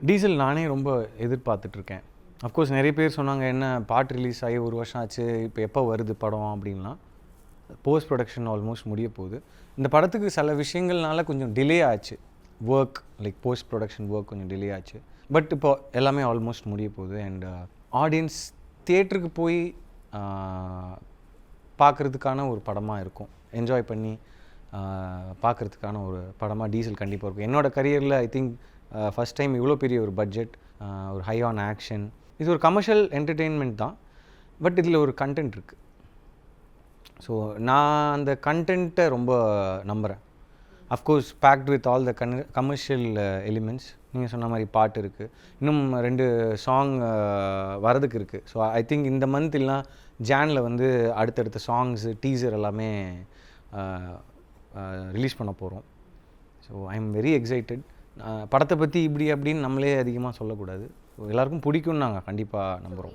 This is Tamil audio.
டீசல் நானே ரொம்ப எதிர்பார்த்துட்ருக்கேன். அஃப்கோர்ஸ் நிறைய பேர் சொன்னாங்க, என்ன பாட்டு ரிலீஸ் ஆகி 1 வருஷம் ஆச்சு, இப்போ எப்போ வருது படம் அப்படின்லாம். போஸ்ட் ப்ரொடக்ஷன் ஆல்மோஸ்ட் முடிய போகுது. இந்த படத்துக்கு சில விஷயங்கள்னால கொஞ்சம் டிலே ஆச்சு. Work like post production work கொஞ்சம் டிலே ஆச்சு. பட் இப்போ எல்லாமே ஆல்மோஸ்ட் முடிய போகுது. அண்ட் ஆடியன்ஸ் தியேட்டருக்கு போய் பார்க்குறதுக்கான ஒரு படமாக இருக்கும். என்ஜாய் பண்ணி பார்க்குறதுக்கான ஒரு படமாக டீசல் கண்டிப்பாக இருக்கும். என்னோடய கரியரில் ஐ திங்க் ஃபஸ்ட் டைம் இவ்வளோ பெரிய ஒரு பட்ஜெட், ஒரு ஹை ஆன் ஆக்ஷன். இது ஒரு கமர்ஷியல் என்டர்டெயின்மெண்ட் தான், பட் இதில் ஒரு கண்டென்ட் இருக்குது. ஸோ நான் அந்த கண்டென்ட்டை ரொம்ப நம்புகிறேன். Of course packed with all the commercial elements. நீங்கள் சொன்ன மாதிரி பாட்டு இருக்குது, இன்னும் 2 சாங் வரதுக்கு இருக்குது. ஸோ ஐ திங்க் இந்த மந்த் இல்லைனா ஜானில் வந்து அடுத்தடுத்த சாங்ஸு டீசர் எல்லாமே ரிலீஸ் பண்ண போகிறோம். So I am very excited. படத்தை பற்றி இப்படி அப்படின்னு நம்மளே அதிகமாக சொல்லக்கூடாது. ஸோ எல்லாருக்கும் பிடிக்கும்னு நாங்கள் கண்டிப்பாக நம்புகிறோம்.